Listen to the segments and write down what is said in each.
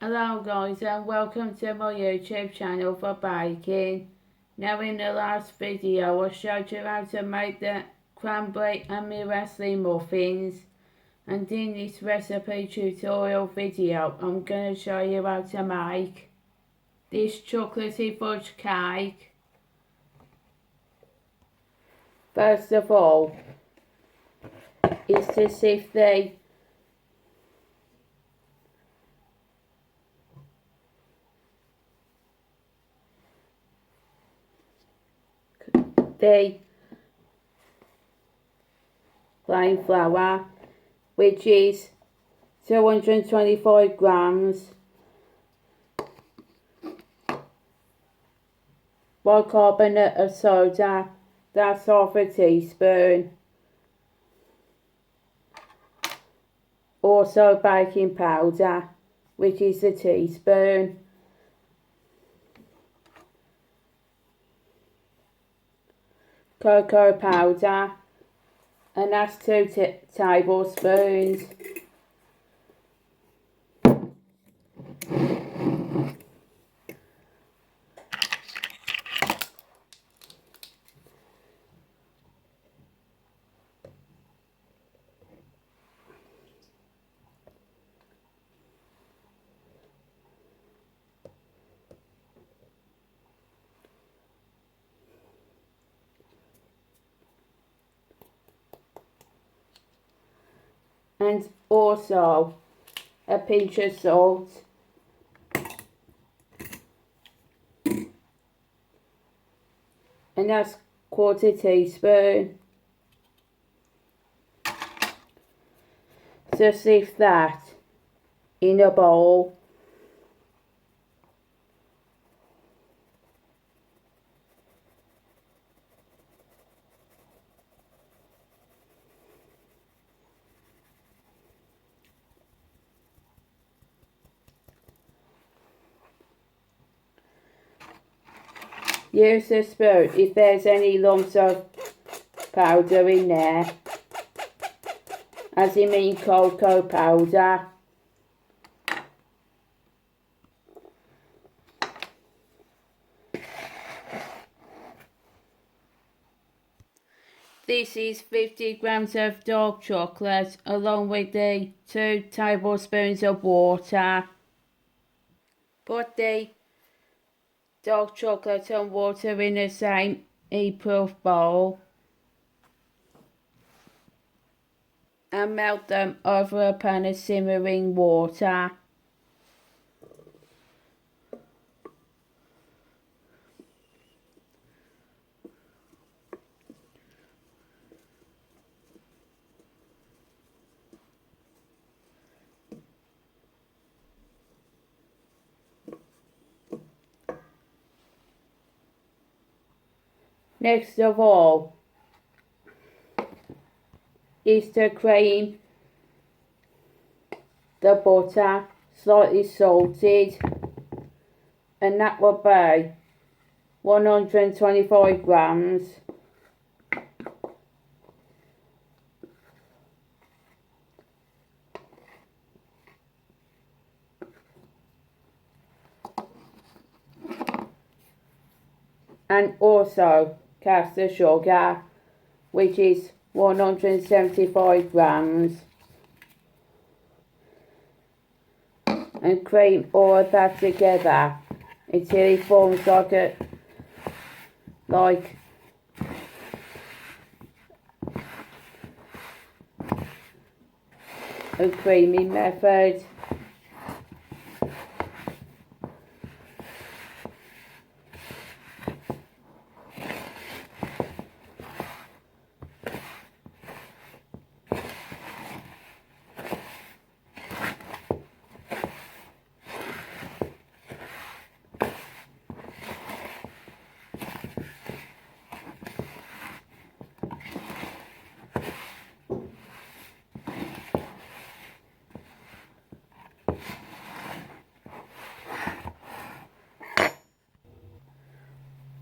Hello guys and welcome to my YouTube channel for baking. Now in the last video I showed you how to make the cranberry and muesli muffins, and in this recipe tutorial video I'm going to show you how to make this chocolatey fudge cake. First of all is to sift the plain flour, which is 225 grams, bicarbonate of soda, that's half a teaspoon, also baking powder, which is a teaspoon, cocoa powder, and that's 2 tablespoons. And also a pinch of salt, and that's quarter teaspoon. So sift that in a bowl. Use a spoon if there's any lumps of powder in there, as you mean cocoa powder. This is 50 grams of dark chocolate along with the 2 tablespoons of water. Put the dark chocolate and water in the same heatproof bowl and melt them over a pan of simmering water. Next of all is to cream the butter slightly salted, and that will be 125 grams. And also caster sugar, which is 175 grams, and cream all of that together until it forms like a creamy method.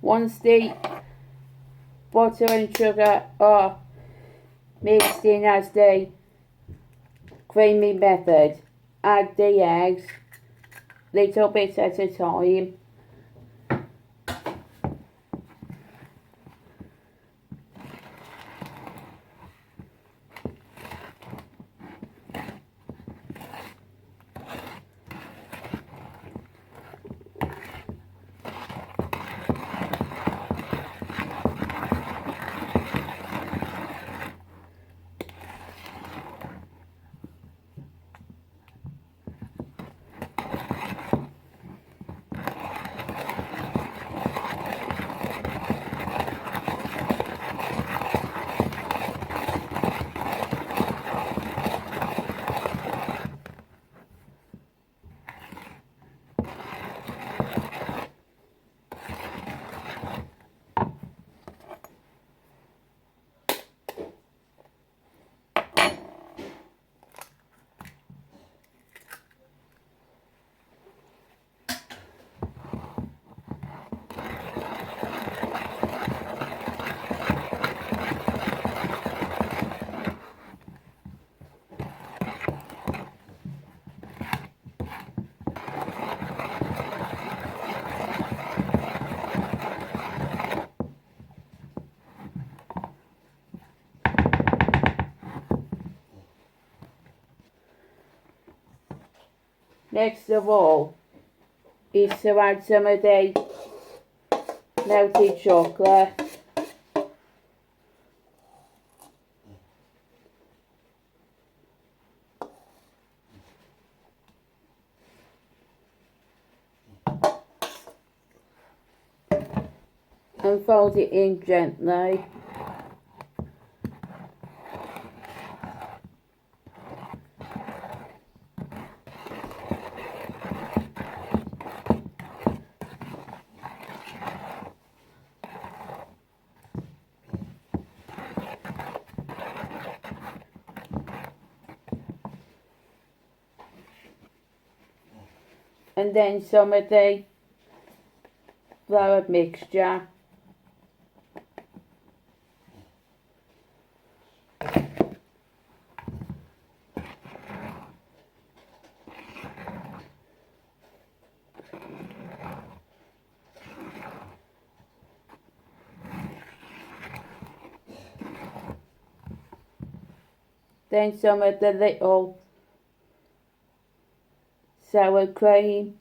Once the butter and sugar are mixed in as the creamy method, add the eggs little bit at a time. Next of all is to add some of the melted chocolate. And fold it in gently. And then some of the flour mixture. Then some of the little sour cream.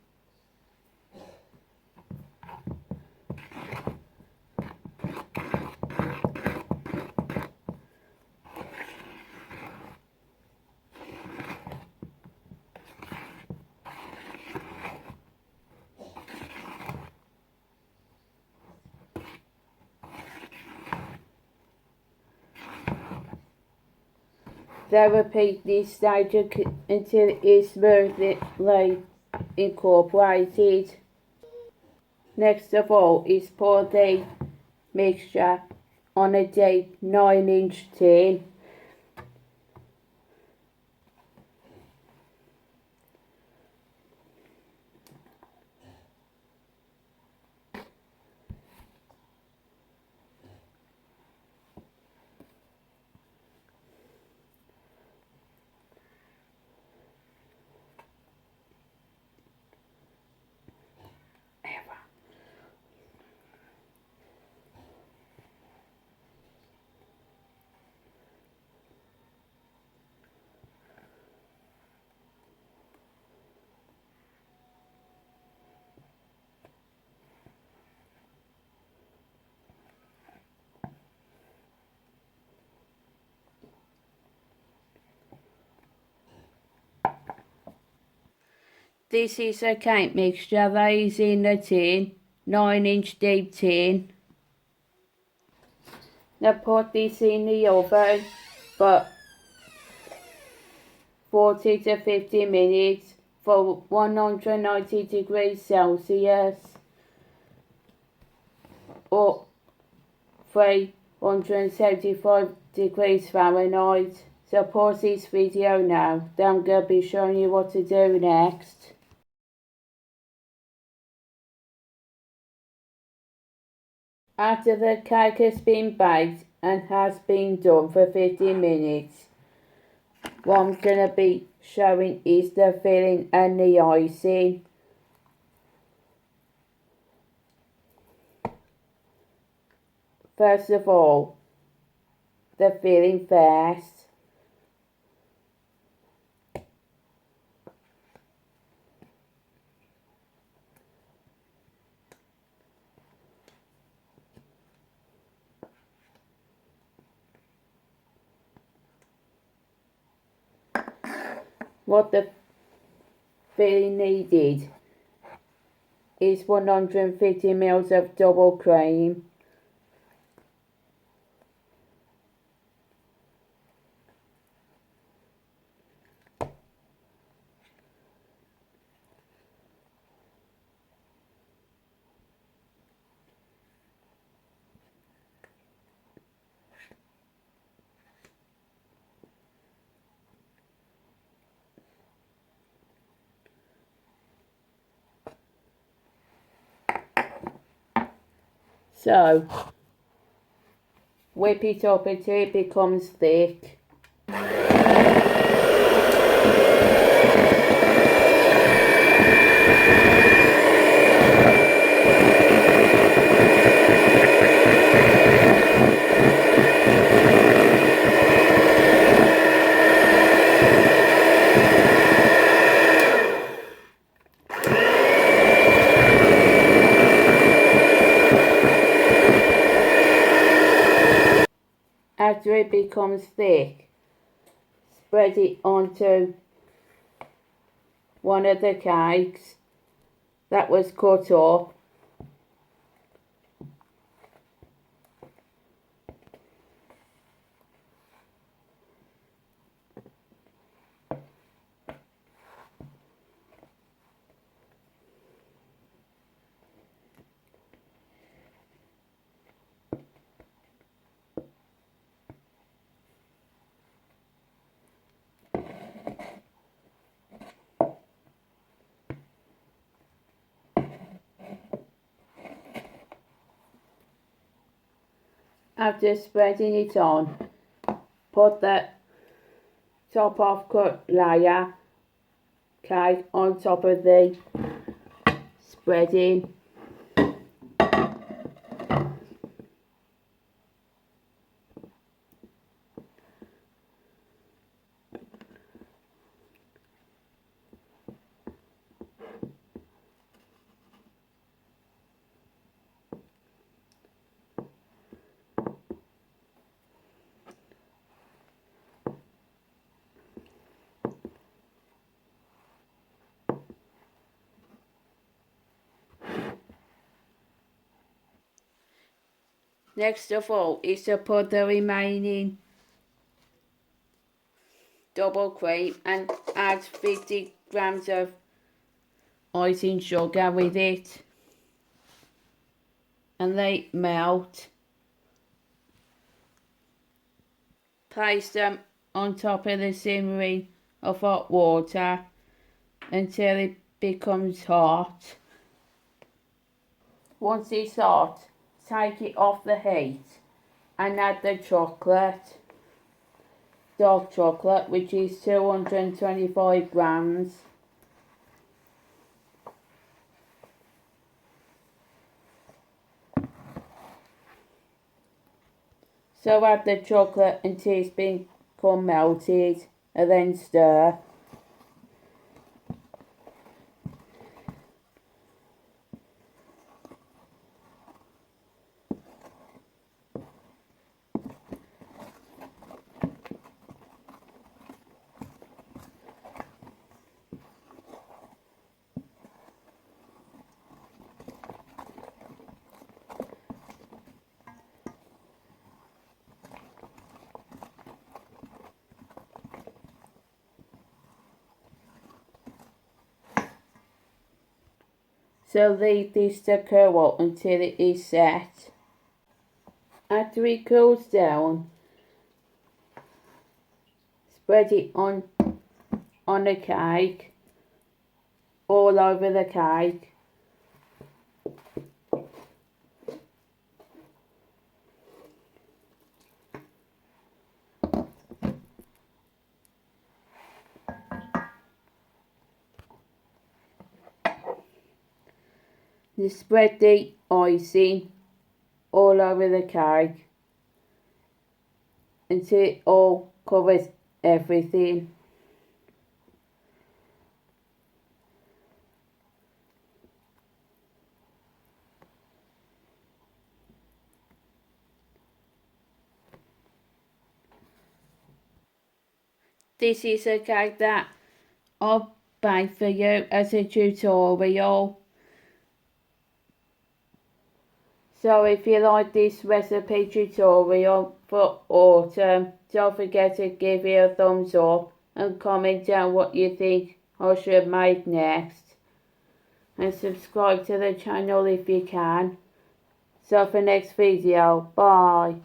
Then repeat this stage until it is smoothly incorporated. Next of all is pour the mixture on a deep 9-inch tin. This is a cake mixture that is in a tin, 9-inch deep tin. Now put this in the oven for 40 to 50 minutes for 190 degrees Celsius or 375 degrees Fahrenheit. So pause this video now, then I'm going to be showing you what to do next. After the cake has been baked and has been done for 15 minutes, what I'm going to be showing is the filling and the icing. first of all, the filling first. What the filling needed is 150 ml of double cream, so whip it up until it becomes thick. After it becomes thick, spread it onto one of the cakes that was cut up. After spreading it on, put the top off cut layer cake on top of the spreading. Next of all is to put the remaining double cream and add 50 grams of icing sugar with it and let it melt. Place them on top of the simmering of hot water until it becomes hot. Once it's hot, take it off the heat and add the chocolate, dark chocolate, which is 225 grams. So add the chocolate until it's become melted and then stir. So leave this to cool until it is set. After it cools down, spread it on a cake, all over the cake. You spread the icing all over the cake until it all covers everything. This is a cake that I'll bake for you as a tutorial. So if you like this recipe tutorial for autumn, don't forget to give it a thumbs up and comment down what you think I should make next. And subscribe to the channel if you can. So for next video, bye.